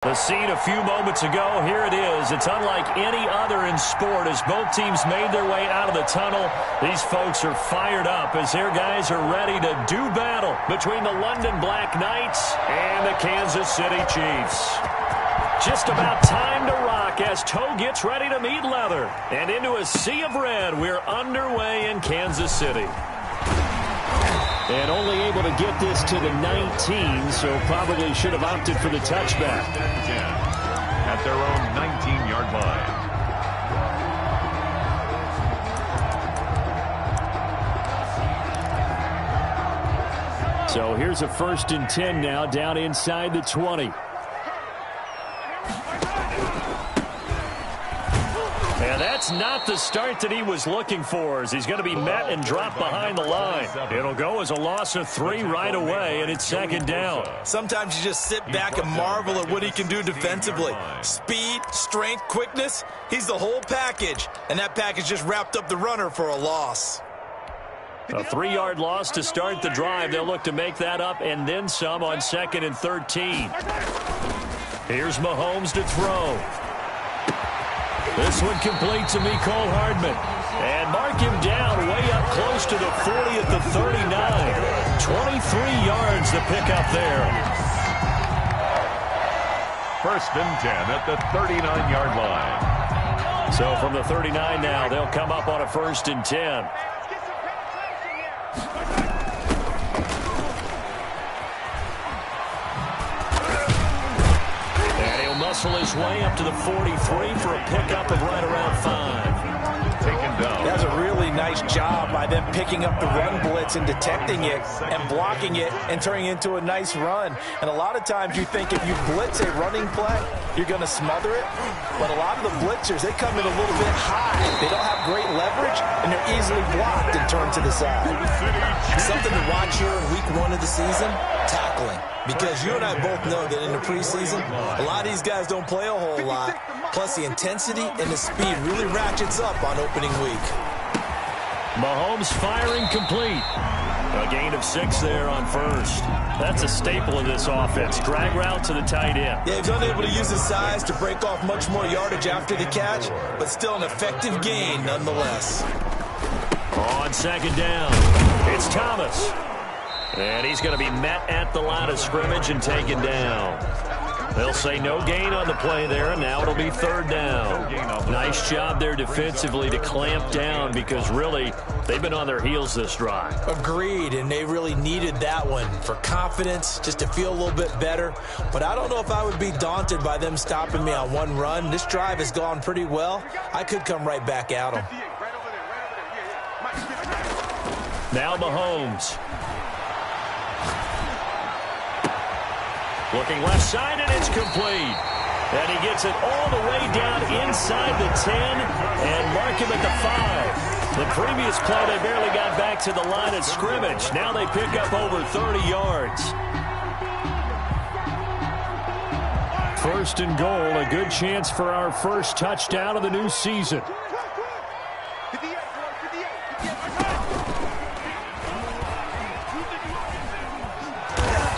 The scene a few moments ago, here it is. It's unlike any other in sport as both teams made their way out of the tunnel. These folks are fired up as their guys are ready to do battle between the London Black Knights and the Kansas City Chiefs. Just about time to rock as toe gets ready to meet leather. And into a sea of red, we're underway in Kansas City. And only able to get this to the 19, so probably should have opted for the touchback. At their own 19-yard line. So here's a 1st and 10 now, down inside the 20. And that's not the start that he was looking for, as he's going to be met and dropped behind the line. It'll go as a loss of 3 right away, and it's 2nd down. Sometimes you just sit back and marvel at what he can do defensively. Speed, strength, quickness, he's the whole package. And that package just wrapped up the runner for a loss. A 3-yard loss to start the drive. They'll look to make that up and then some on 2nd and 13. Here's Mahomes to throw. This one complete to Mecole Hardman. And mark him down way up close to the 40 at the 39. 23 yards to pick up there. 1st and 10 at the 39-yard line. So from the 39 now, they'll come up on a 1st and 10. Muscle his way up to the 43 for a pickup of right around 5. Taken down. That was a really nice job by them picking up the run blitz and detecting it and blocking it and turning it into a nice run. And a lot of times you think if you blitz a running play, you're going to smother it. But a lot of the blitzers, they come in a little bit high. They don't have great leverage, and they're easily blocked and turned to the side. Something to watch here in week 1 of the season, tackling. Because you and I both know that in the preseason, a lot of these guys don't play a whole lot. Plus, the intensity and the speed really ratchets up on opening week. Mahomes firing complete. A gain of 6 there on 1st. That's a staple of this offense. Drag route to the tight end. Yeah, he's unable to use his size to break off much more yardage after the catch, but still an effective gain nonetheless. On 2nd down, it's Thomas. And he's going to be met at the line of scrimmage and taken down. They'll say no gain on the play there, and now it'll be 3rd down. Nice job there defensively to clamp down because really they've been on their heels this drive. Agreed, and they really needed that one for confidence, just to feel a little bit better. But I don't know if I would be daunted by them stopping me on one run. This drive has gone pretty well. I could come right back at them. Now Mahomes. Looking left side, and it's complete. And he gets it all the way down inside the 10 and mark him at the 5. The previous play, they barely got back to the line of scrimmage. Now they pick up over 30 yards. 1st and goal, a good chance for our first touchdown of the new season.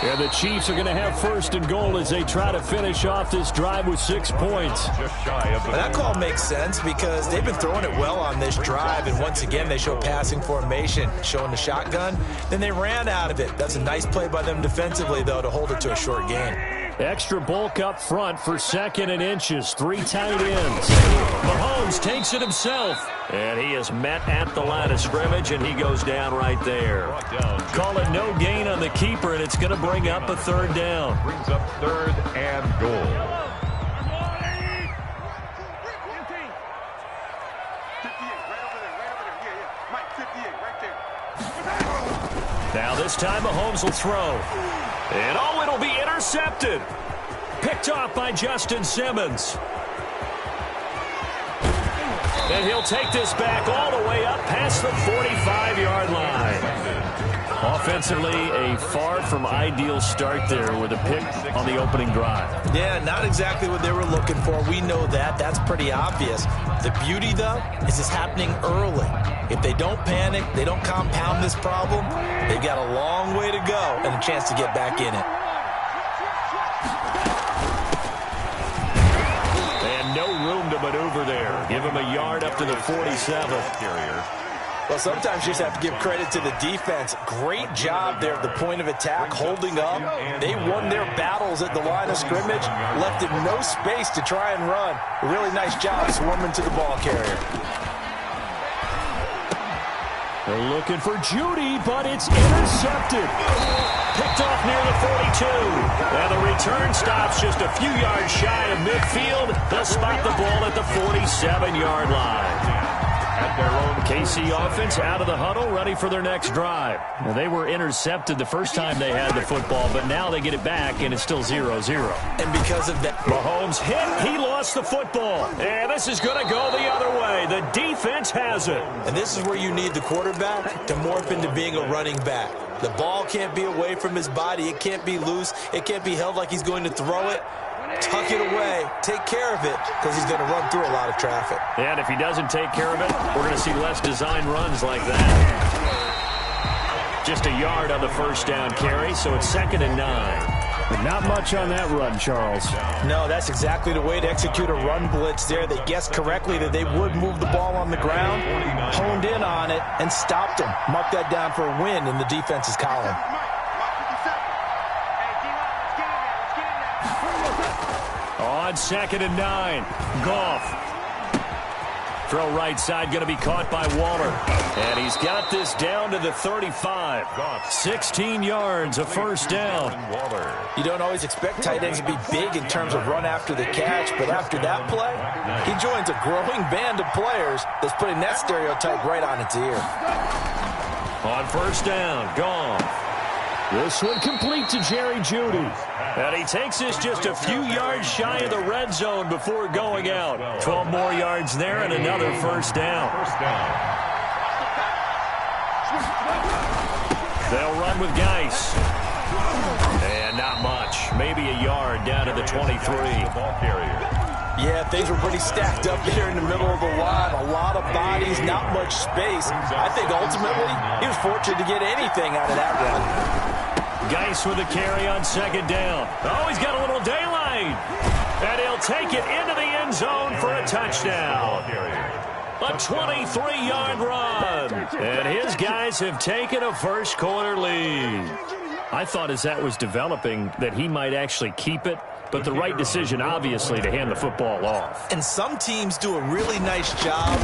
And the Chiefs are going to have 1st and goal as they try to finish off this drive with 6 points. Just shy of the that call makes sense because they've been throwing it well on this drive, and once again they show passing formation, showing the shotgun. Then they ran out of it. That's a nice play by them defensively, though, to hold it to a short gain. Extra bulk up front for 2nd and inches. 3 tight ends. Mahomes takes it himself. And he is met at the line of scrimmage, and he goes down right there. Call it no gain on the keeper, and it's going to bring up a 3rd down. Brings up 3rd and goal. Now this time Mahomes will throw. And oh, it'll be intercepted. Picked off by Justin Simmons. And he'll take this back all the way up past the 45-yard line. Offensively, a far from ideal start there with a pick on the opening drive. Yeah, not exactly what they were looking for. We know that. That's pretty obvious. The beauty, though, is it's happening early. If they don't panic, they don't compound this problem, they've got a long way to go and a chance to get back in it. maneuver there. Give him a yard up to the 47. Well, sometimes you just have to give credit to the defense. Great job there at the point of attack, holding up. They won their battles at the line of scrimmage, left it no space to try and run. A really nice job swarming to the ball carrier. They're looking for Judy, but it's intercepted. Picked off near the 42. And the return stops just a few yards shy of midfield. They'll spot the ball at the 47-yard line. At their own KC offense out of the huddle, ready for their next drive. Now, they were intercepted the first time they had the football, but now they get it back, and it's still 0-0. And because of that, Mahomes hit. He lost the football. And this is going to go the other way. The defense has it. And this is where you need the quarterback to morph into being a running back. The ball can't be away from his body. It can't be loose. It can't be held like he's going to throw it. Tuck it away. Take care of it, because he's going to run through a lot of traffic. And if he doesn't take care of it, we're going to see less design runs like that. Just a yard on the first down carry, so it's 2nd and 9. But not much on that run, Charles. No, that's exactly the way to execute a run blitz there. They guessed correctly that they would move the ball on the ground, honed in on it, and stopped them. Mark that down for a win in the defense's column. On 2nd and 9, Goff. Throw right side, going to be caught by Waller. And he's got this down to the 35. 16 yards, a first down. You don't always expect tight ends to be big in terms of run after the catch, but after that play, he joins a growing band of players that's putting that stereotype right on its ear. On first down, Goff. This one complete to Jerry Jeudy. And he takes this just a few yards shy of the red zone before going out. 12 more yards there and another first down. They'll run with Geis. And not much. Maybe a yard down to the 23. Yeah, things were pretty stacked up there in the middle of the line. A lot of bodies, not much space. I think ultimately he was fortunate to get anything out of that run. Geis with a carry on 2nd down. Oh, he's got a little daylight. And he'll take it into the end zone for a touchdown. A 23-yard run. And his guys have taken a first-quarter lead. I thought as that was developing that he might actually keep it, but the right decision, obviously, to hand the football off. And some teams do a really nice job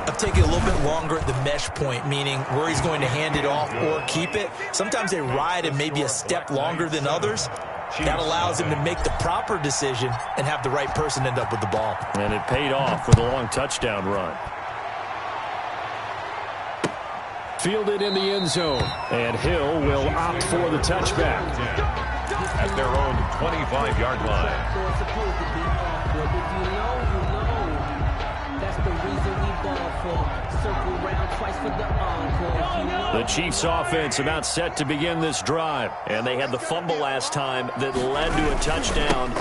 of taking a little bit longer at the mesh point, meaning where he's going to hand it off or keep it. Sometimes they ride and maybe a step longer than others. That allows him to make the proper decision and have the right person end up with the ball. And it paid off with a long touchdown run. Fielded in the end zone. And Hill will opt for the touchback. At their own 25-yard line. The Chiefs offense about set to begin this drive. And they had the fumble last time that led to a touchdown.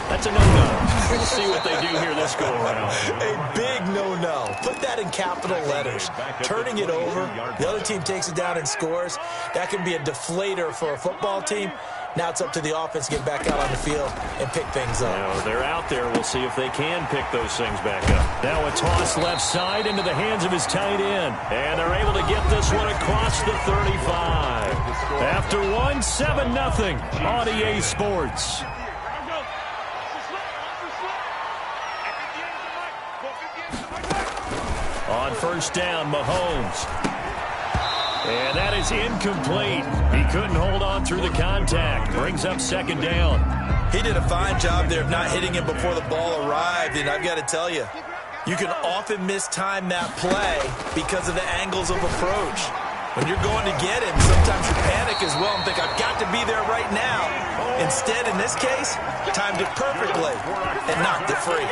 That's a no-no. We'll see what they do here this go-around. A big no-no. Put that in capital letters. Turning it over, the other team takes it down and scores. That can be a deflator for a football team. Now it's up to the offense to get back out on the field and pick things up. Now they're out there. We'll see if they can pick those things back up. Now a toss left side into the hands of his tight end. And they're able to get this one across the 35. After one, 7-0 on EA Sports. On first down, Mahomes. And that is incomplete. He couldn't hold on through the contact. Brings up 2nd down. He did a fine job there of not hitting him before the ball arrived. And I've got to tell you, you can often mistime that play because of the angles of approach. When you're going to get him, sometimes you panic as well and think, I've got to be there right now. Instead, in this case, timed it perfectly and knocked it free.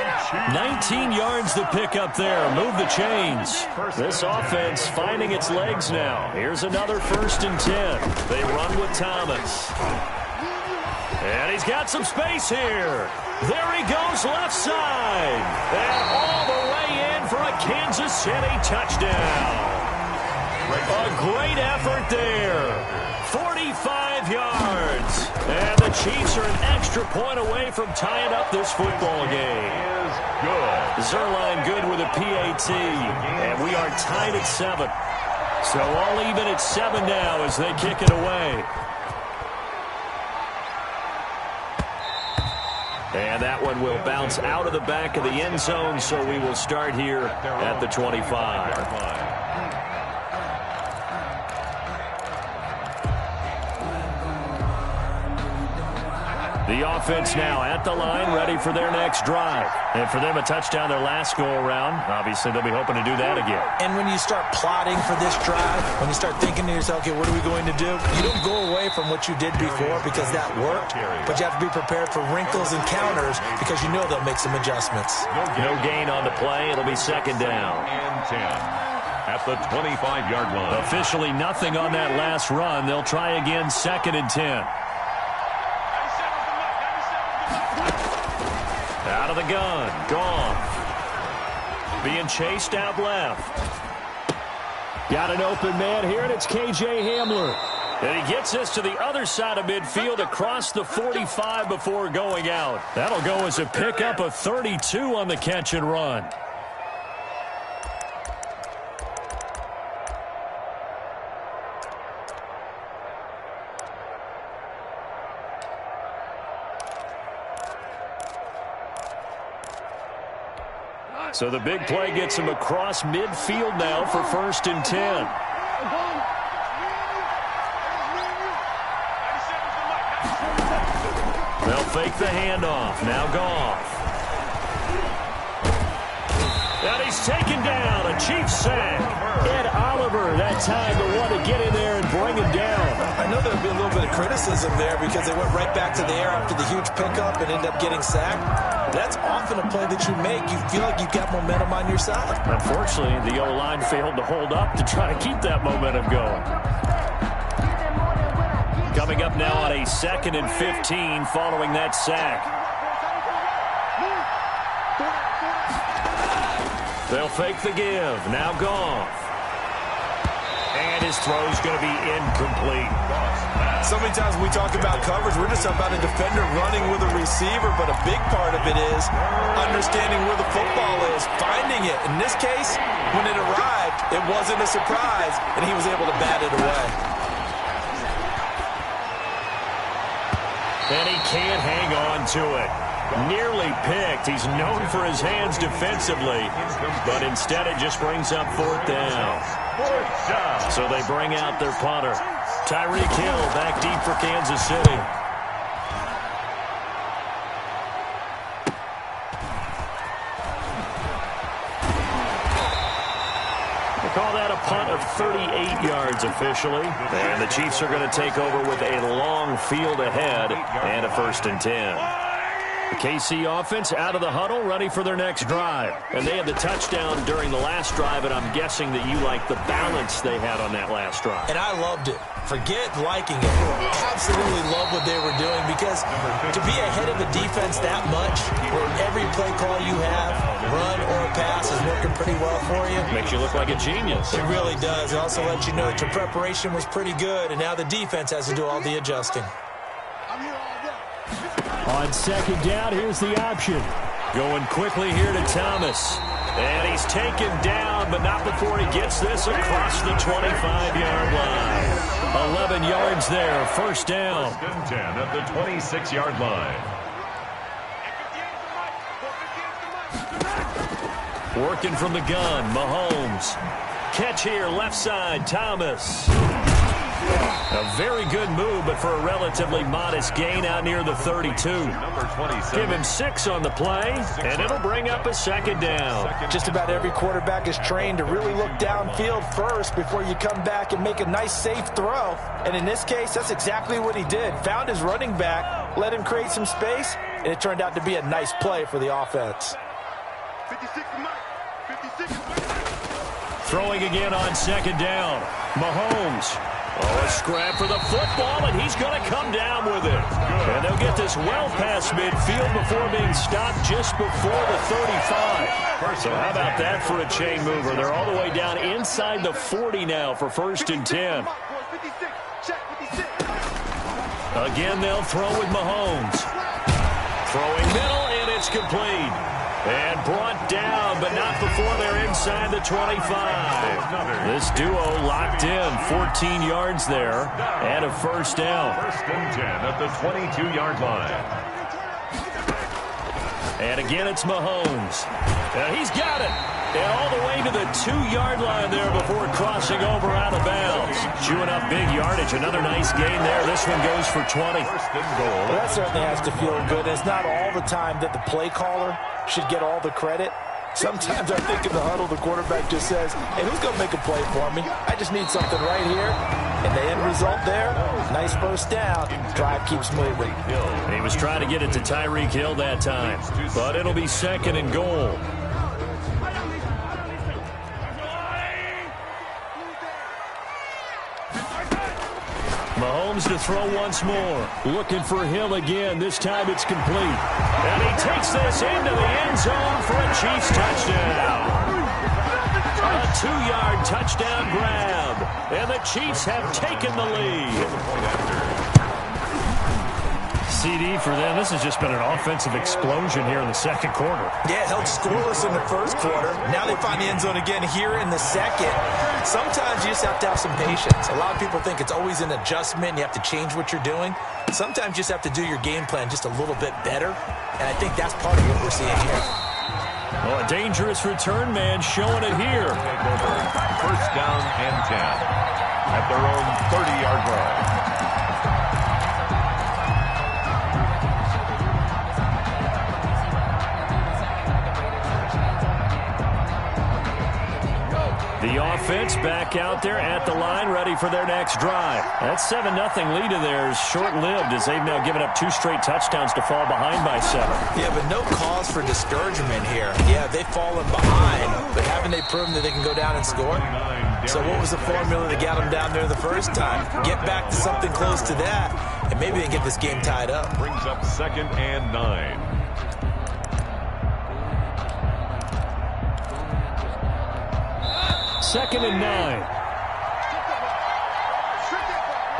19 yards to pick up there. Move the chains. This offense finding its legs now. Here's another 1st and 10. They run with Thomas. And he's got some space here. There he goes left side. And all the way in for a Kansas City touchdown. A great effort there. 45 yards. And the Chiefs are an extra point away from tying up this football game. Zerline good with a PAT. And we are tied at 7. So all even at 7 now as they kick it away. And that one will bounce out of the back of the end zone, so we will start here at the 25. The offense now at the line, ready for their next drive. And for them, a touchdown their last go-around. Obviously, they'll be hoping to do that again. And when you start plotting for this drive, when you start thinking to yourself, okay, what are we going to do? You don't go away from what you did before because that worked, but you have to be prepared for wrinkles and counters because you know they'll make some adjustments. No gain on the play. It'll be second down. And 10 at the 25-yard line. Officially nothing on that last run. They'll try again, second and 10. Out of the gun. Gone. Being chased out left. Got an open man here, and it's K.J. Hamler. And he gets this to the other side of midfield across the 45 before going out. That'll go as a pickup of 32 on the catch and run. So the big play gets him across midfield now for first and 10. They'll fake the handoff. Now Goff. And he's taken down. A Chiefs sack. Ed Oliver that time the one to get in there and bring him down. I know there'll be a little bit of criticism there because they went right back to the air after the huge pickup and ended up getting sacked. That's often a play that you make. You feel like you've got momentum on your side. Unfortunately, the O-line failed to hold up to try to keep that momentum going. Coming up now on a second and 15 following that sack. They'll fake the give. Now Goff. And his throw's going to be incomplete. So many times we talk about coverage, we're just about a defender running with a receiver, but a big part of it is understanding where the football is, finding it. In this case, when it arrived, it wasn't a surprise, and he was able to bat it away. And he can't hang on to it. Nearly picked. He's known for his hands defensively, but instead it just brings up fourth down. So they bring out their punter. Tyreek Hill back deep for Kansas City. They call that a punt of 38 yards officially. And the Chiefs are going to take over with a long field ahead and a first and 10. The KC offense out of the huddle, ready for their next drive. And they had the touchdown during the last drive, and I'm guessing that you like the balance they had on that last drive. And I loved it. Forget liking it. Absolutely love what they were doing because to be ahead of a defense that much, where every play call you have, run or pass, is working pretty well for you. Makes you look like a genius. It really does. It also lets you know that your preparation was pretty good, and now the defense has to do all the adjusting. On second down, here's the option. Going quickly here to Thomas. And he's taken down, but not before he gets this across the 25-yard line. 11 yards there, first down. First and 10 at the 26-yard line. Working from the gun, Mahomes. Catch here, left side, Thomas. A very good move, but for a relatively modest gain out near the 32. Give him 6 on the play, and it'll bring up a second down. Just about every quarterback is trained to really look downfield first before you come back and make a nice, safe throw. And in this case, that's exactly what he did. Found his running back, let him create some space, and it turned out to be a nice play for the offense. Throwing again on second down. Mahomes. Oh, a scrap for the football, and he's going to come down with it. And they'll get this well past midfield before being stopped just before the 35. So how about that for a chain mover? They're all the way down inside the 40 now for 1st and 10. Again, they'll throw with Mahomes. Throwing middle, and it's complete. And brought down, but not before they're inside the 25. This duo locked in, 14 yards there, and a 1st down. 1st and 10 at the 22-yard line. And again, it's Mahomes. And he's got it. And all the way to the 2-yard line there before crossing over out of bounds. Chewing up big yardage. Another nice gain there. This one goes for 20. 1st and goal. Well, that certainly has to feel good. It's not all the time that the play caller should get all the credit. Sometimes I think in the huddle, the quarterback just says, hey, who's going to make a play for me? I just need something right here. And the end result there, nice 1st down. Drive keeps moving. And he was trying to get it to Tyreek Hill that time. But it'll be 2nd and goal. Mahomes to throw once more. Looking for Hill again. This time it's complete. And he takes this into the end zone for a Chiefs touchdown. A 2-yard touchdown grab. And the Chiefs have taken the lead. CD for them. This has just been an offensive explosion here in the 2nd quarter. Yeah, held scoreless in the 1st quarter. Now they find the end zone again here in the 2nd. Sometimes you just have to have some patience. A lot of people think it's always an adjustment. You have to change what you're doing. Sometimes you just have to do your game plan just a little bit better. And I think that's part of what we're seeing here. Oh, a dangerous return man showing it here. 1st down and 10 at their own 30-yard line. The offense back out there at the line, ready for their next drive. That 7-0 lead of theirs short-lived as they've now given up 2 straight touchdowns to fall behind by 7. Yeah, but no cause for discouragement here. Yeah, they've fallen behind, but haven't they proven that they can go down and score? So what was the formula that got them down there the 1st time? Get back to something close to that, and maybe they get this game tied up. Brings up 2nd and 9. 2nd and 9.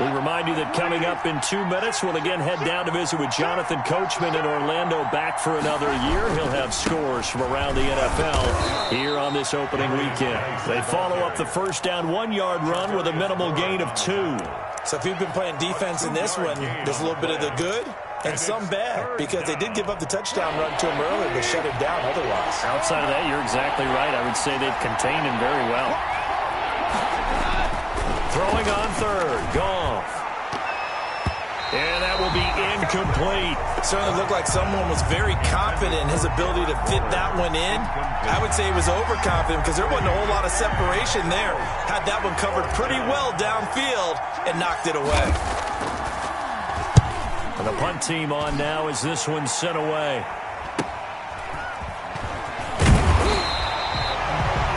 We remind you that coming up in 2 minutes, we'll again head down to visit with Jonathan Coachman in Orlando, back for another year. He'll have scores from around the NFL here on this opening weekend. They follow up the 1st down 1-yard run with a minimal gain of 2. So if you've been playing defense in this one, there's a little bit of the good and some bad, because they did give up the touchdown run to him earlier, but shut him down otherwise. Outside of that, you're exactly right. I would say they've contained him very well. Throwing on 3rd, Goff. And that will be incomplete. It certainly looked like someone was very confident in his ability to fit that one in. I would say he was overconfident because there wasn't a whole lot of separation there. Had that one covered pretty well downfield and knocked it away. And the punt team on now as this one's sent away.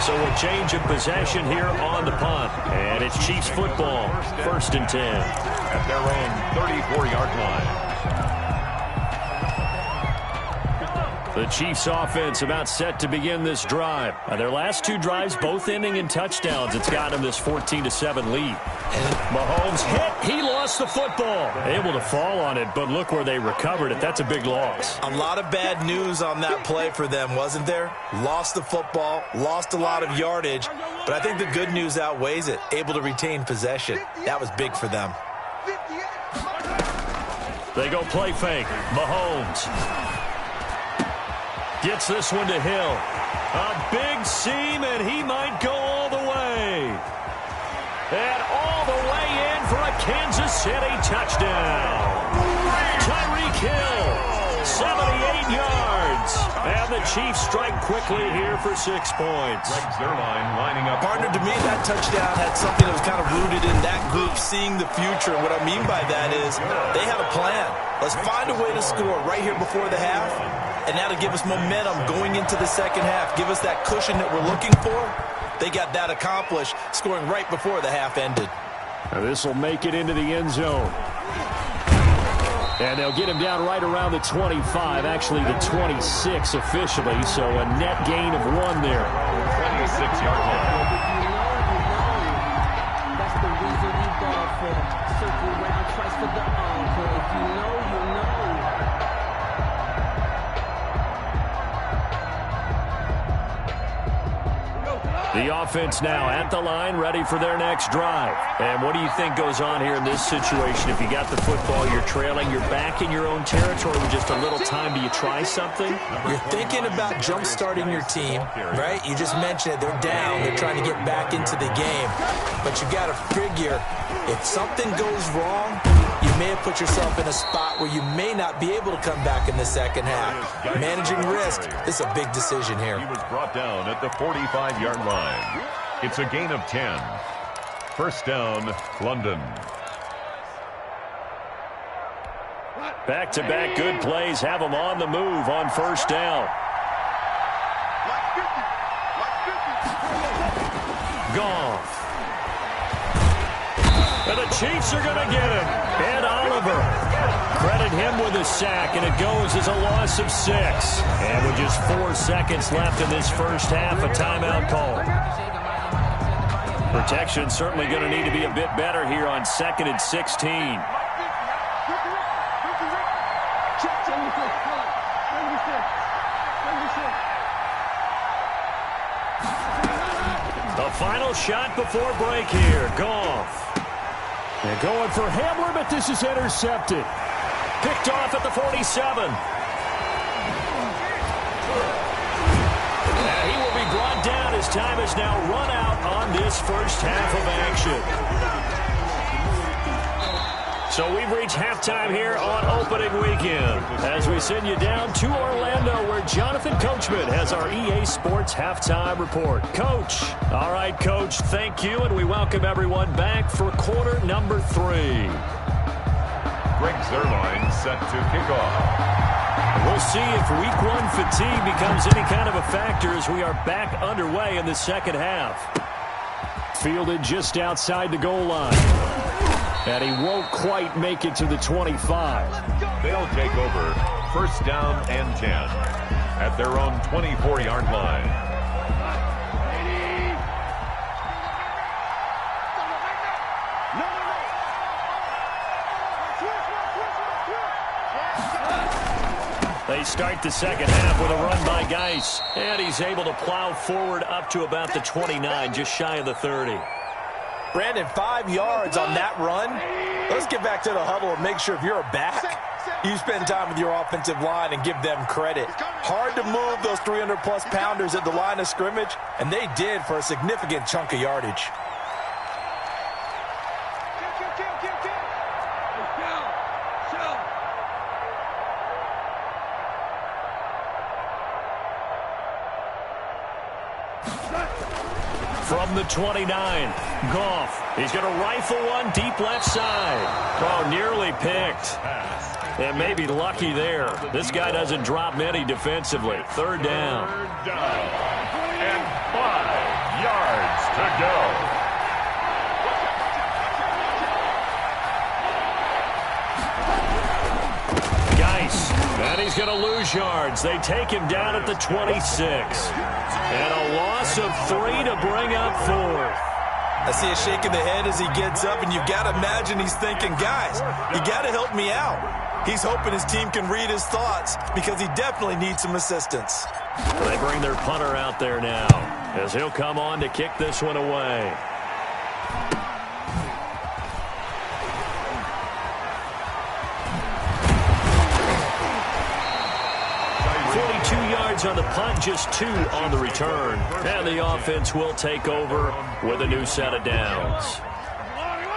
So a change of possession here on the punt. And it's Chiefs football, 1st and 10. At their own 34-yard line. The Chiefs offense about set to begin this drive. Now, their last 2 drives both ending in touchdowns. It's got them this 14-7 lead. Mahomes hit. He lost the football. Able to fall on it, but look where they recovered it. That's a big loss. A lot of bad news on that play for them, wasn't there? Lost the football, lost a lot of yardage, but I think the good news outweighs it. Able to retain possession. That was big for them. They go play fake. Mahomes gets this one to Hill. A big seam, and he might go all the way. And all the way in for a Kansas City touchdown. Tyreek Hill, 78 yards. And the Chiefs strike quickly here for 6 points. Lining up. Partner, to me, that touchdown had something that was kind of rooted in that group seeing the future. What I mean by that is they had a plan. Let's find a way to score right here before the half. And that'll give us momentum going into the 2nd half. Give us that cushion that we're looking for. They got that accomplished, scoring right before the half ended. Now this will make it into the end zone. And they'll get him down right around the 25, actually the 26 officially, so a net gain of 1 there. 26-yard line. That's the reason we ball for. Circle round twice for the encore. If you know, you know. The offense now at the line, ready for their next drive. And what do you think goes on here in this situation? If you got the football, you're trailing, you're back in your own territory with just a little time. Do you try something? You're thinking about jump-starting your team, right? You just mentioned it. They're down. They're trying to get back into the game. But you got to figure, if something goes wrong, you may have put yourself in a spot where you may not be able to come back in the second half. Managing risk, this is a big decision here. He was brought down at the 45-yard line. It's a gain of 10. First down, London. Back-to-back good plays have them on the move on first down. Goff. And the Chiefs are going to get him. Ed Oliver. Credit him with a sack, and it goes as a loss of 6. And with just 4 seconds left in this first half, a timeout call. Protection certainly going to need to be a bit better here on 2nd and 16. The final shot before break here. Goff. They're going for Hamler, but this is intercepted. Picked off at the 47. And he will be brought down as time has now run out on this first half of action. So we've reached halftime here on opening weekend as we send you down to Orlando where Jonathan Coachman has our EA Sports halftime report. Coach. All right, Coach, thank you, and we welcome everyone back for quarter number 3. Greg Zuerlein set to kick off. We'll see if week 1 fatigue becomes any kind of a factor as we are back underway in the second half. Fielded just outside the goal line. And he won't quite make it to the 25. They'll take over first down and 10 at their own 24-yard line. They start the second half with a run by Geis. And he's able to plow forward up to about the 29, just shy of the 30. Brandon, 5 yards on that run. Let's get back to the huddle and make sure if you're back, you spend time with your offensive line and give them credit. Hard to move those 300-plus pounders at the line of scrimmage, and they did for a significant chunk of yardage. From the 29, Goff. He's going to rifle one deep left side. Oh, nearly picked. And maybe lucky there. This guy doesn't drop many defensively. Third down. And 5 yards to go. Geis. And he's going to lose yards. They take him down at the 26. And a loss of 3 to bring up 4th. I see a shake of the head as he gets up, and you've got to imagine he's thinking, guys, you got to help me out. He's hoping his team can read his thoughts because he definitely needs some assistance. They bring their punter out there now as he'll come on to kick this one away. 42 yards on the punt, just 2 on the return. And the offense will take over with a new set of downs.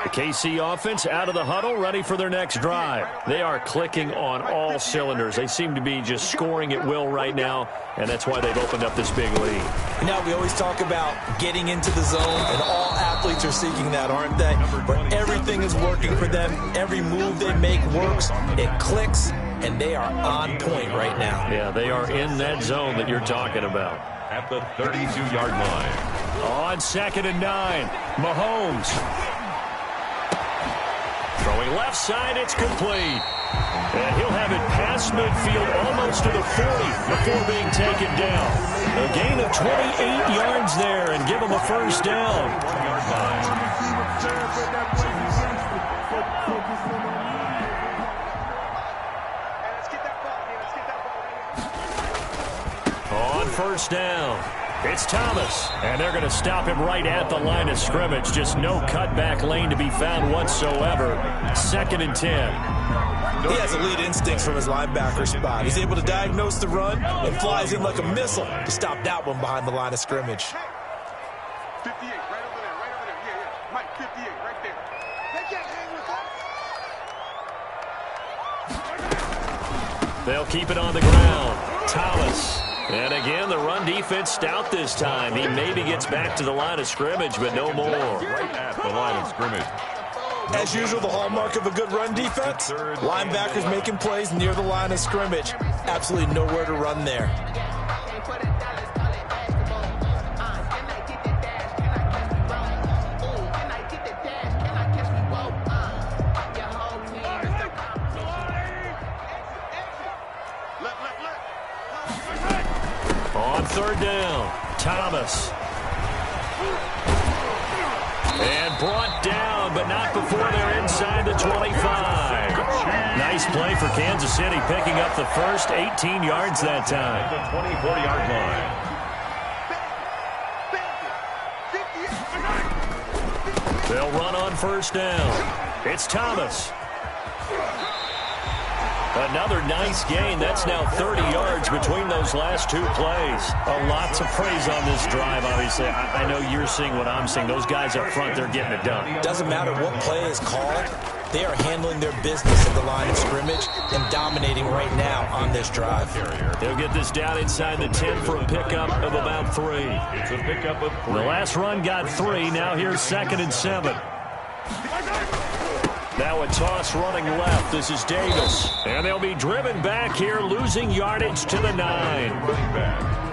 The KC offense out of the huddle, ready for their next drive. They are clicking on all cylinders. They seem to be just scoring at will right now, and that's why they've opened up this big lead. Now, we always talk about getting into the zone, and all athletes are seeking that, aren't they? Where everything is working for them. Every move they make works. It clicks, and they are on point right now. Yeah, they are in that zone that you're talking about. At the 32-yard line. On 2nd and 9, Mahomes. Throwing left side, it's complete. And he'll have it past midfield almost to the 40 before being taken down. A gain of 28 yards there and give him a first down. On first down, it's Thomas, and they're going to stop him right at the line of scrimmage. Just no cutback lane to be found whatsoever. 2nd and 10. He has elite instincts from his linebacker spot. He's able to diagnose the run and flies in like a missile to stop that one behind the line of scrimmage. 58, right over there, right over there. Yeah. Mike, 58, right there. They can't hang with us. They'll keep it on the ground. Thomas. And again, the run defense stout this time. He maybe gets back to the line of scrimmage, but no more. Right at the line of scrimmage. As usual, the hallmark of a good run defense, linebackers making plays near the line of scrimmage. Absolutely nowhere to run there. On 3rd down, Thomas. And brought down, but not before they're inside the 25. Nice play for Kansas City, picking up the first 18 yards that time. The 24-yard line. They'll run on first down. It's Thomas. Another nice gain. That's now 30 yards between those last 2 plays. A lot to praise on this drive, obviously. I know you're seeing what I'm seeing. Those guys up front, they're getting it done. Doesn't matter what play is called. They are handling their business at the line of scrimmage and dominating right now on this drive. They'll get this down inside the 10 for a pickup of about 3. It's a pickup of 3. The last run got 3. Now here's 2nd and 7. Now a toss running left. This is Davis. And they'll be driven back here, losing yardage to the 9.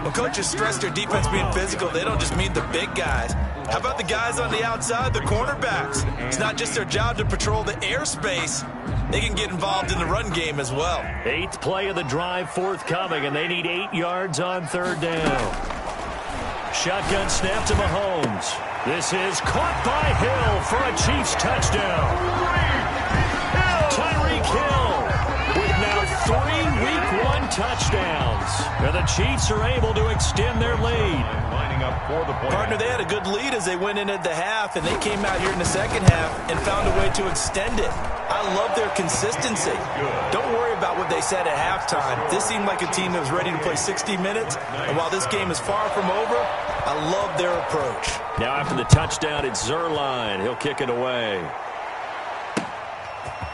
Well, coaches stress their defense being physical. They don't just mean the big guys. How about the guys on the outside, the cornerbacks? It's not just their job to patrol the airspace. They can get involved in the run game as well. 8th play of the drive forthcoming, and they need 8 yards on 3rd down. Shotgun snap to Mahomes. This is caught by Hill for a Chiefs touchdown. Tyreek Hill with now 3 Week 1 touchdowns. And the Chiefs are able to extend their lead. Lining up for the point. Partner, they had a good lead as they went in at the half, and they came out here in the second half and found a way to extend it. I love their consistency. Don't worry about what they said at halftime. This seemed like a team that was ready to play 60 minutes, and while this game is far from over, I love their approach. Now after the touchdown, it's Zerline. He'll kick it away.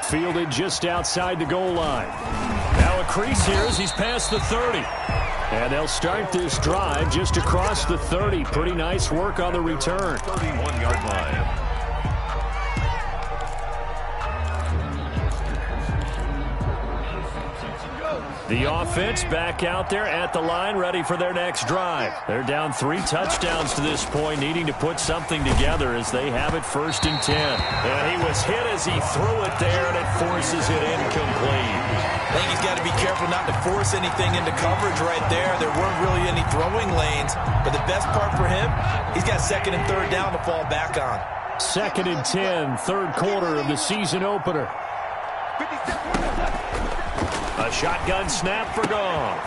Fielded just outside the goal line. Now a crease here as he's past the 30. And they'll start this drive just across the 30. Pretty nice work on the return. 31-yard line. The offense back out there at the line, ready for their next drive. They're down 3 touchdowns to this point, needing to put something together as they have it 1st and 10. And he was hit as he threw it there, and it forces it incomplete. I think he's got to be careful not to force anything into coverage right there. There weren't really any throwing lanes, but the best part for him, he's got 2nd and 3rd down to fall back on. 2nd and 10, 3rd quarter of the season opener. A shotgun snap for Goff.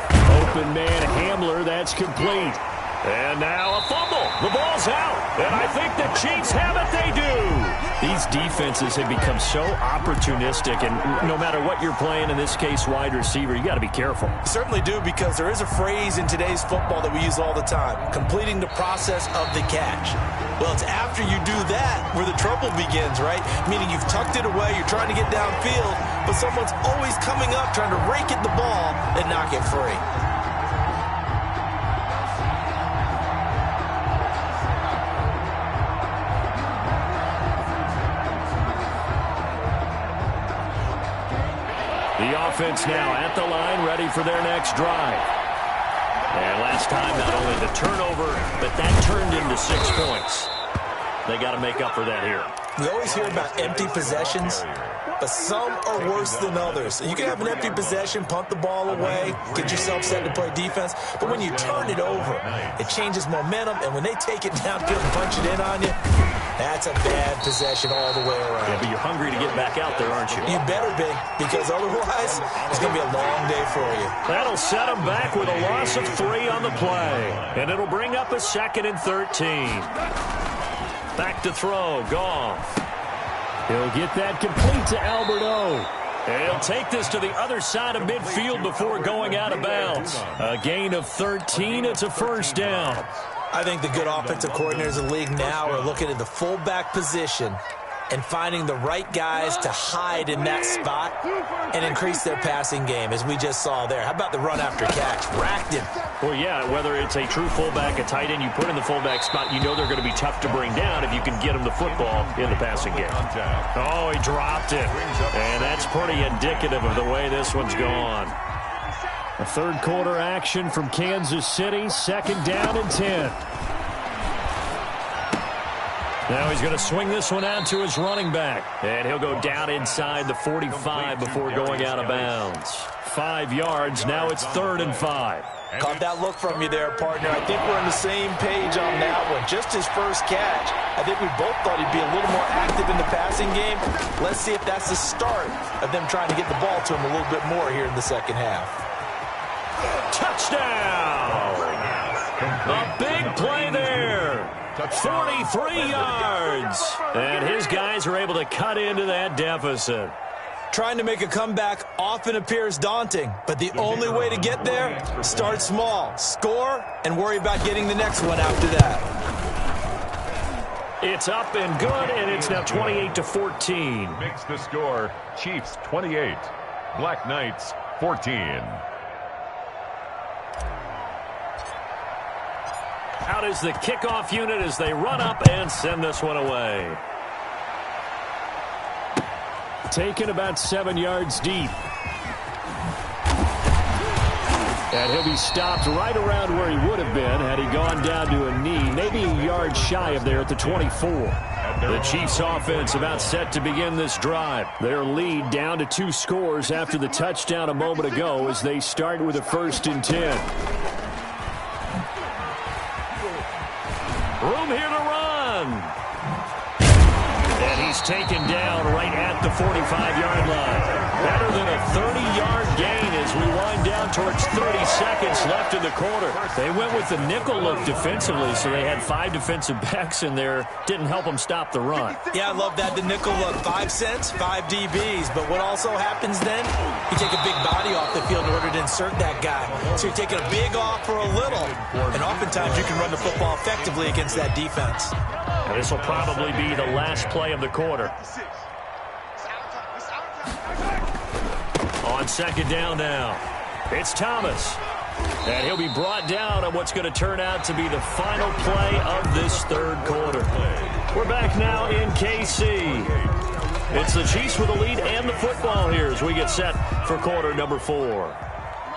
Open man Hamler, that's complete. And now a fumble. The ball's out. And I think the Chiefs have it. They do. These defenses have become so opportunistic, and no matter what you're playing, in this case wide receiver, you got to be careful. Certainly do, because there is a phrase in today's football that we use all the time, completing the process of the catch. Well, it's after you do that where the trouble begins, right? Meaning you've tucked it away, you're trying to get downfield, but someone's always coming up trying to rake at the ball and knock it free. The offense now at the line, ready for their next drive. And last time, not only the turnover, but that turned into 6 points. They got to make up for that here. We always hear about empty possessions. but some are worse than others. You can have an empty possession, punt the ball away, get yourself set to play defense, but when you turn it over, it changes momentum, and when they take it downfield and punch it in on you, that's a bad possession all the way around. Yeah, but you're hungry to get back out there, aren't you? You better be, because otherwise, it's going to be a long day for you. That'll set him back with a loss of 3 on the play. And it'll bring up a 2nd and 13. Back to throw, Goff. He'll get that complete to Alberto. And he'll take this to the other side of midfield before going out of bounds. A gain of 13, it's a first down. I think the good offensive coordinators in the league now are looking at the fullback position and finding the right guys to hide in that spot and increase their passing game, as we just saw there. How about the run after catch? Racked him. Well, yeah, whether it's a true fullback, a tight end, you put in the fullback spot, you know they're going to be tough to bring down if you can get them the football in the passing game. Oh, he dropped it. And that's pretty indicative of the way this one's gone. A third quarter action from Kansas City, 2nd down and 10. Now he's going to swing this one out to his running back. And he'll go down inside the 45 before going out of bounds. 5 yards. Now it's 3rd and 5. Caught that look from you there, partner. I think we're on the same page on that one. Just his first catch. I think we both thought he'd be a little more active in the passing game. Let's see if that's the start of them trying to get the ball to him a little bit more here in the second half. Touchdown! A big play there. 43 yards. And his guys are able to cut into that deficit. Trying to make a comeback often appears daunting, but the only way to get there, start small, score, and worry about getting the next one after that. It's up and good, and it's now 28-14. Makes the score Chiefs 28, Black Knights 14. Out is the kickoff unit as they run up and send this one away. Taken about 7 yards deep. And he'll be stopped right around where he would have been had he gone down to a knee, maybe a yard shy of there at the 24. The Chiefs offense about set to begin this drive. Their lead down to 2 scores after the touchdown a moment ago as they start with a 1st and 10. Room here to run. And he's taken down right at the 45-yard line. Better than a 30-yard gain as we wind down towards 30 seconds left in the quarter. They went with the nickel look defensively, so they had 5 defensive backs in there. Didn't help them stop the run. Yeah, I love that, the nickel look. 5 cents, 5 DBs. But what also happens then, you take a big body off the field in order to insert that guy. So you're taking a big off for a little. And oftentimes you can run the football effectively against that defense. And this will probably be the last play of the quarter. On 2nd down now, it's Thomas. And he'll be brought down on what's going to turn out to be the final play of this 3rd quarter. We're back now in KC. It's the Chiefs with the lead and the football here as we get set for quarter number 4.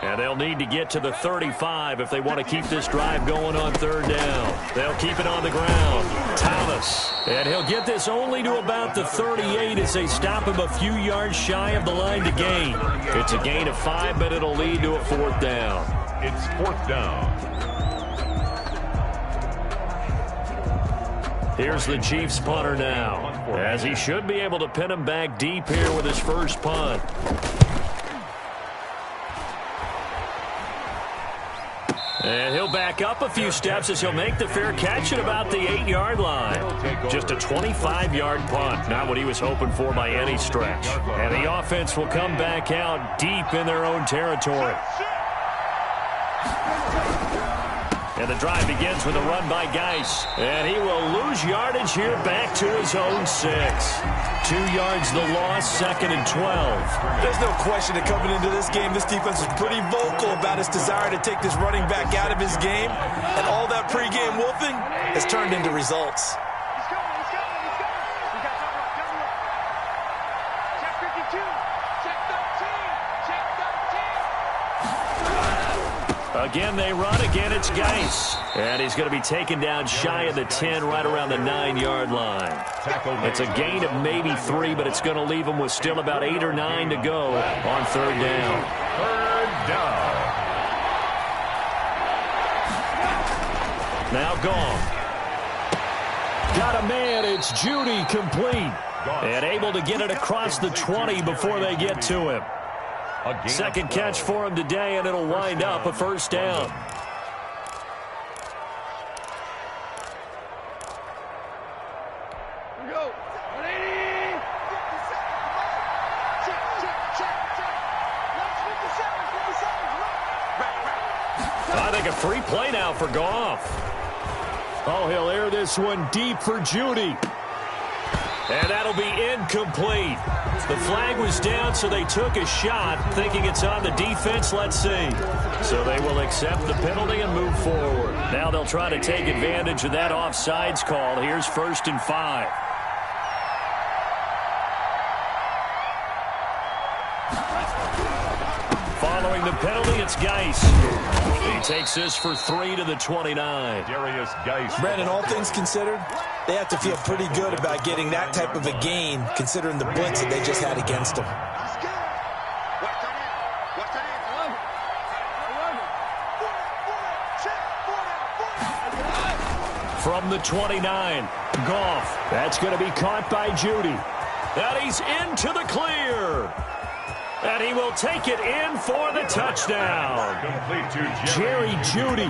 And they'll need to get to the 35 if they want to keep this drive going on 3rd down. They'll keep it on the ground. Thomas. And he'll get this only to about the 38 as they stop him a few yards shy of the line to gain. It's a gain of 5, but it'll lead to a 4th down. It's 4th down. Here's the Chiefs punter now, as he should be able to pin him back deep here with his first punt. And he'll back up a few steps as he'll make the fair catch at about the 8-yard line. Just a 25-yard punt, not what he was hoping for by any stretch. And the offense will come back out deep in their own territory. And the drive begins with a run by Geis. And he will lose yardage here back to his own 6. 2 yards the loss, 2nd and 12. There's no question that coming into this game, this defense is pretty vocal about its desire to take this running back out of his game. And all that pregame wolfing has turned into results. Again, they run. Again, it's Geis. And he's going to be taken down shy of the 10, right around the 9-yard line. It's a gain of maybe 3, but it's going to leave him with still about 8 or 9 to go on third down. Third down. Now gone. Got a man. It's Judy, complete. And able to get it across the 20 before they get to him. Second catch for him today, and it'll wind up a first down. I think a free play now for Goff. Oh, he'll air this one deep for Judy. And that'll be incomplete. The flag was down, so they took a shot, thinking it's on the defense. Let's see. So they will accept the penalty and move forward. Now they'll try to take advantage of that offsides call. Here's 1st and 5. Following the penalty, it's Geis. He takes this for 3 to the 29. Darius Geis. Brandon, all things considered, they have to feel pretty good about getting that type of a gain, considering the blitz that they just had against them. From the 29, Goff. That's going to be caught by Judy. And he's into the clear. And he will take it in for the touchdown. Complete to Jerry Judy,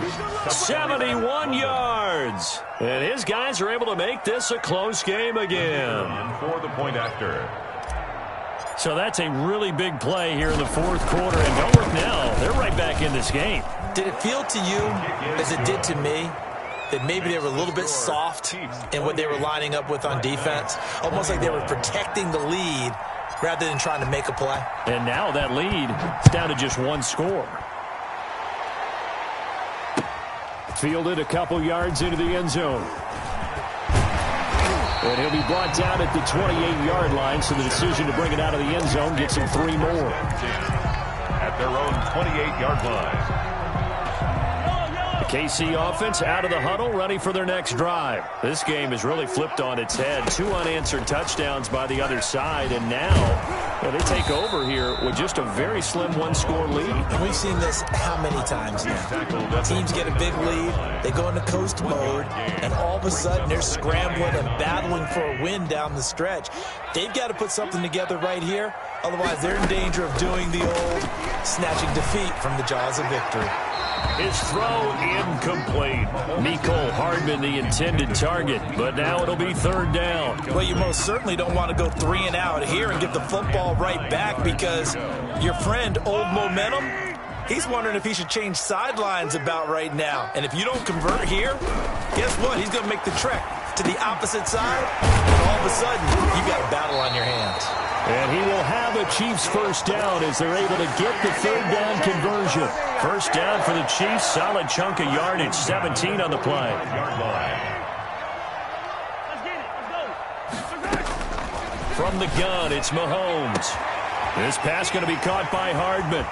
71 yards. And his guys are able to make this a close game again. For the point after. So that's a really big play here in the fourth quarter. And don't look now, they're right back in this game. Did it feel to you, as it did to me, that maybe they were a little bit soft in what they were lining up with on defense? Almost like they were protecting the lead rather than trying to make a play. And now that lead is down to just 1 score. Fielded a couple yards into the end zone. And he'll be brought down at the 28-yard line, so the decision to bring it out of the end zone gets him 3 more. At their own 28-yard line. The KC offense out of the huddle, ready for their next drive. This game is really flipped on its head. 2 unanswered touchdowns by the other side, and now they take over here with just a very slim 1-score lead. And we've seen this how many times now? Teams get a big lead, they go into coast mode, and all of a sudden they're scrambling and battling for a win down the stretch. They've got to put something together right here, otherwise they're in danger of doing the old snatching defeat from the jaws of victory. His throw incomplete. Mecole Hardman the intended target, but now it'll be 3rd down. Well, you most certainly don't want to go 3 and out here and get the football right back, because your friend, Old Momentum, he's wondering if he should change sidelines about right now. And if you don't convert here, guess what? He's going to make the trek to the opposite side, and all of a sudden, you've got a battle on your hands. And he will have a Chiefs first down as they're able to get the 3rd down conversion. First down for the Chiefs, solid chunk of yardage, 17 on the play. From the gun, it's Mahomes. This pass going to be caught by Hardman.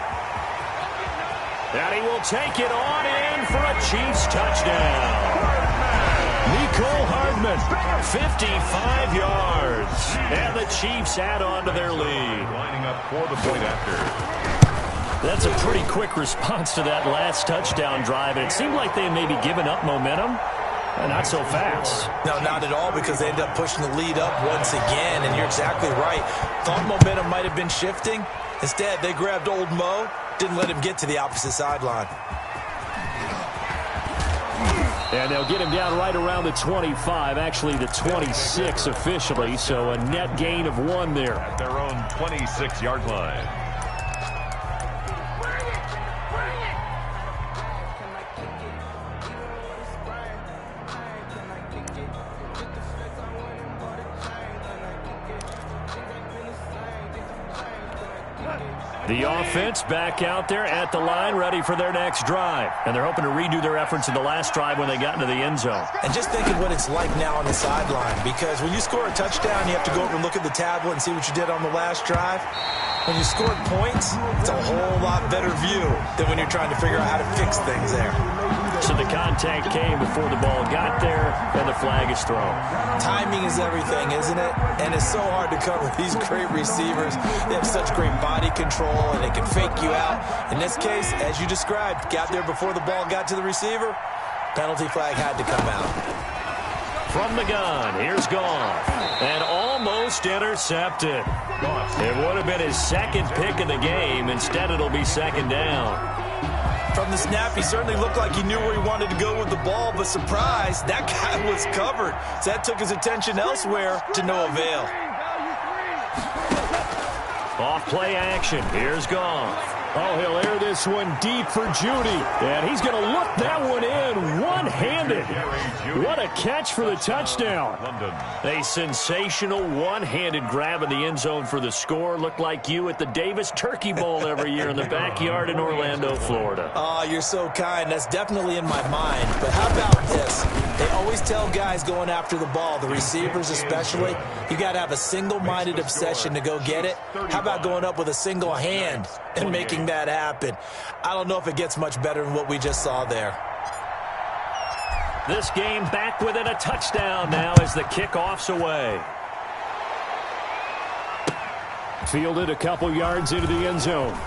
And he will take it on in for a Chiefs touchdown. Mecole Hardman, 55 yards. And the Chiefs add on to their lead. Lining up for the point after. That's a pretty quick response to that last touchdown drive. And it seemed like they had maybe given up momentum. Not so fast. No, not at all, because they ended up pushing the lead up once again. And you're exactly right. Thought momentum might have been shifting. Instead, they grabbed Old Mo, didn't let him get to the opposite sideline. And they'll get him down right around the 25, actually the 26 officially, so a net gain of 1 there. At their own 26-yard line. The offense back out there at the line, ready for their next drive. And they're hoping to redo their efforts in the last drive when they got into the end zone. And just think of what it's like now on the sideline, because when you score a touchdown, you have to go over and look at the tablet and see what you did on the last drive. When you scored points, it's a whole lot better view than when you're trying to figure out how to fix things there. So the contact came before the ball got there, and the flag is thrown. Timing is everything, isn't it? And it's so hard to cover these great receivers. They have such great body control, and they can fake you out. In this case, as you described, got there before the ball got to the receiver. Penalty flag had to come out. From the gun, here's Goff. And almost intercepted. It would have been his second pick of the game. Instead, it'll be second down. From the snap, he certainly looked like he knew where he wanted to go with the ball, but surprise, that guy was covered. So that took his attention elsewhere to no avail. Off play action. Here's Goff. Oh, he'll air this one deep for Judy. And he's going to look that one in one-handed. What a catch for the touchdown. A sensational one-handed grab in the end zone for the score. Looked like you at the Davis Turkey Bowl every year in the backyard in Orlando, Florida. Oh, you're so kind. That's definitely in my mind. But how about this? They always tell guys going after the ball, the receivers especially, you got to have a single-minded obsession to go get it. How about going up with a single hand and making that happen? I don't know if it gets much better than what we just saw there. This game back within a touchdown now as the kickoff's away. Fielded a couple yards into the end zone.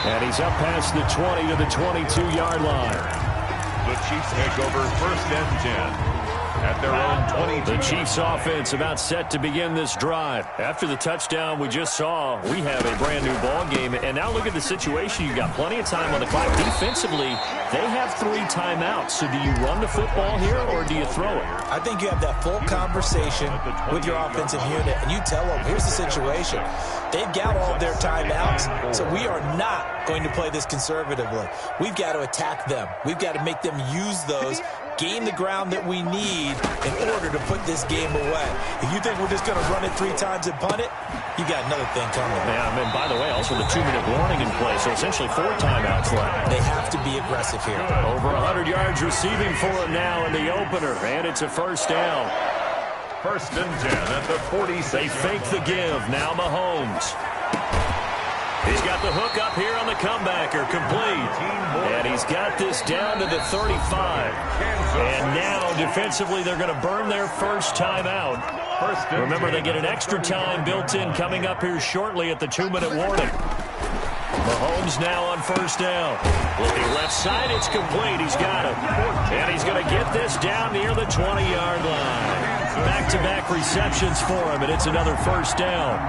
And he's up past the 20 to the 22-yard line. The Chiefs take over 1st and 10 at their own 22. The Chiefs offense about set to begin this drive. After the touchdown we just saw, we have a brand new ball game. And now look at the situation. You've got plenty of time on the clock. Defensively, they have 3 timeouts. So do you run the football here or do you throw it? I think you have that full conversation with your offensive unit, and you tell them, here's the situation. They've got all their timeouts, so we are not going to play this conservatively. We've got to attack them. We've got to make them use those, gain the ground that we need in order to put this game away. If you think we're just going to run it 3 times and punt it, you got another thing coming. Yeah, and by the way, also the 2-minute warning in play, so essentially 4 timeouts left. They have to be aggressive here. Over 100 yards receiving for him now in the opener, and it's a first down. 1st and 10 at the 46. They fake the give. Now Mahomes. He's got the hook up here on the comebacker, complete. And he's got this down to the 35. And now, defensively, they're going to burn their first time out. Remember, they get an extra time built in coming up here shortly at the 2-minute warning. Mahomes now on first down. Looking left side, it's complete. He's got it. And he's going to get this down near the 20-yard line. Back-to-back receptions for him, and it's another first down.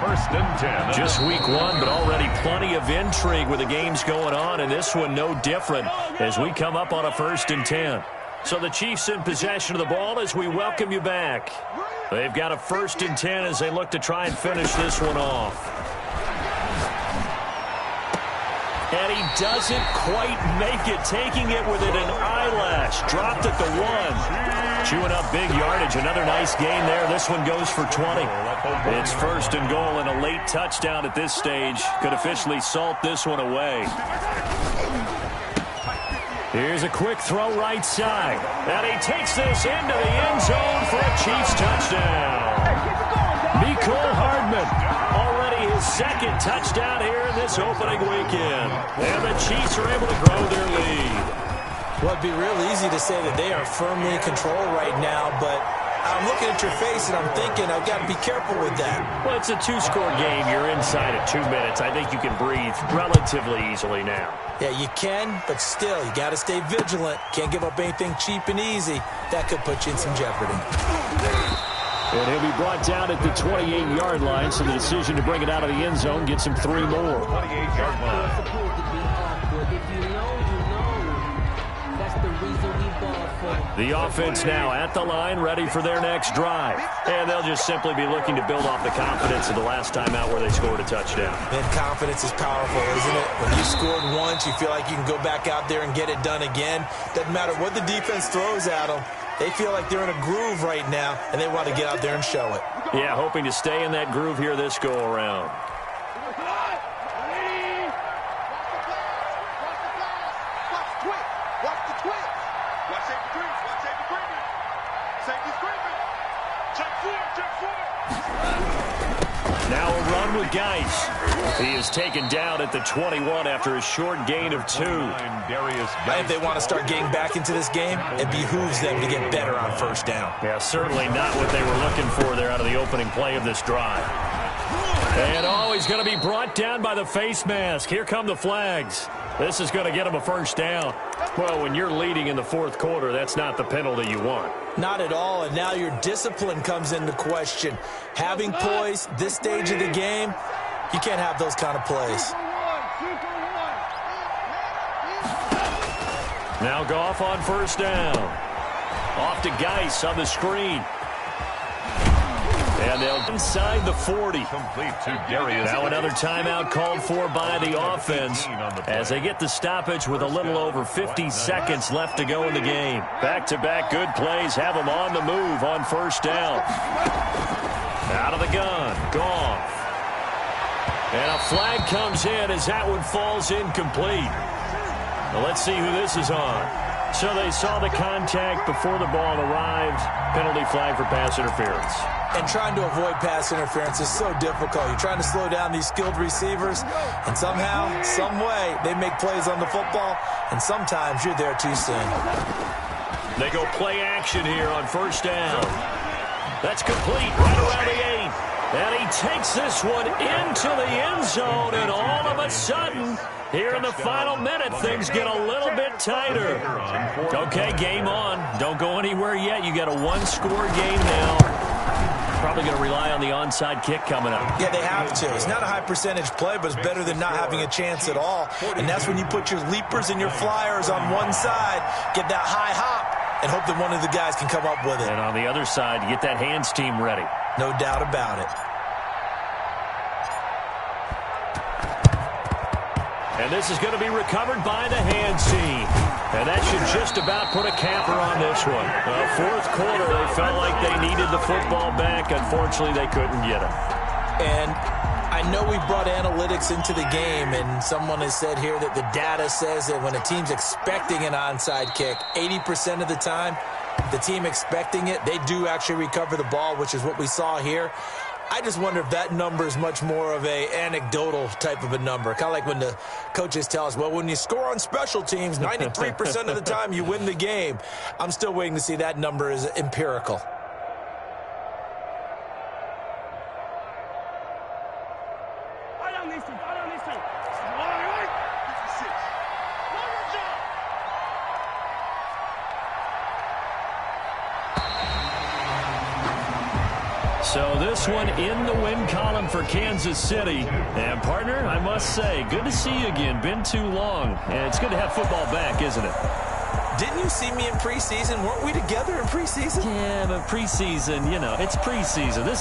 1st and 10. Just week 1, but already plenty of intrigue with the games going on, and this one no different as we come up on a 1st and 10. So the Chiefs in possession of the ball as we welcome you back. They've got a 1st and 10 as they look to try and finish this one off. And he doesn't quite make it, taking it within an eyelash. Dropped at the 1. Chewing up big yardage. Another nice gain there. This one goes for 20. It's 1st and goal and a late touchdown at this stage. Could officially salt this one away. Here's a quick throw right side. And he takes this into the end zone for a Chiefs touchdown. Mecole Hardman, already his 2nd touchdown here in this opening weekend. And the Chiefs are able to grow their lead. Well, it'd be real easy to say that they are firmly in control right now, but I'm looking at your face and I'm thinking I've got to be careful with that. Well, it's a 2-score game. You're inside at 2 minutes. I think you can breathe relatively easily now. Yeah, you can, but still, you got to stay vigilant. Can't give up anything cheap and easy. That could put you in some jeopardy. And he'll be brought down at the 28-yard line, so the decision to bring it out of the end zone gets him 3 more. 28-yard line. The offense now at the line, ready for their next drive. And they'll just simply be looking to build off the confidence of the last time out where they scored a touchdown. And confidence is powerful, isn't it? When you scored once, you feel like you can go back out there and get it done again. Doesn't matter what the defense throws at them. They feel like they're in a groove right now, and they want to get out there and show it. Yeah, hoping to stay in that groove here this go-around. Now a run with Geis. He is taken down at the 21 after a short gain of 2. If they want to start getting back into this game, it behooves them to get better on first down. Yeah, certainly not what they were looking for there out of the opening play of this drive. And he's going to be brought down by the face mask. Here come the flags. This is going to get him a first down. Well, when you're leading in the fourth quarter, that's not the penalty you want. Not at all, and now your discipline comes into question. Having poise this stage of the game, you can't have those kind of plays. Now Goff on first down. Off to Geis on the screen. And they'll inside the 40. Complete to Darius. Now another timeout called for by the offense as they get the stoppage with a little over 50 seconds left to go in the game. Back-to-back good plays have them on the move on first down. Out of the gun, Goff. And a flag comes in as that one falls incomplete. Well, let's see who this is on. So they saw the contact before the ball arrived. Penalty flag for pass interference. And trying to avoid pass interference is so difficult. You're trying to slow down these skilled receivers, and somehow, some way, they make plays on the football, and sometimes you're there too soon. They go play action here on first down. That's complete right around the 8. And he takes this one into the end zone, and all of a sudden, here in the final minute, things get a little bit tighter. Okay, game on. Don't go anywhere yet. You got a one-score game now. Probably going to rely on the onside kick coming up. Yeah, they have to. It's not a high-percentage play, but it's better than not having a chance at all. And that's when you put your leapers and your flyers on one side, get that high hop, and hope that one of the guys can come up with it. And on the other side, you get that hands team ready. No doubt about it. And this is going to be recovered by the hands team. And that should just about put a capper on this one. Fourth quarter, they felt like they needed the football back. Unfortunately, they couldn't get it. And I know we brought analytics into the game, and someone has said here that the data says that when a team's expecting an onside kick, 80% of the time, the team expecting it, they do actually recover the ball, which is what we saw here. I just wonder if that number is much more of a anecdotal type of a number. Kind of like when the coaches tell us, well, when you score on special teams, 93% of the time you win the game. I'm still waiting to see that number is empirical. So this one in the win column for Kansas City. And, partner, I must say, good to see you again. Been too long. And it's good to have football back, isn't it? Didn't you see me in preseason? Weren't we together in preseason? Yeah, but preseason, you know, it's preseason. This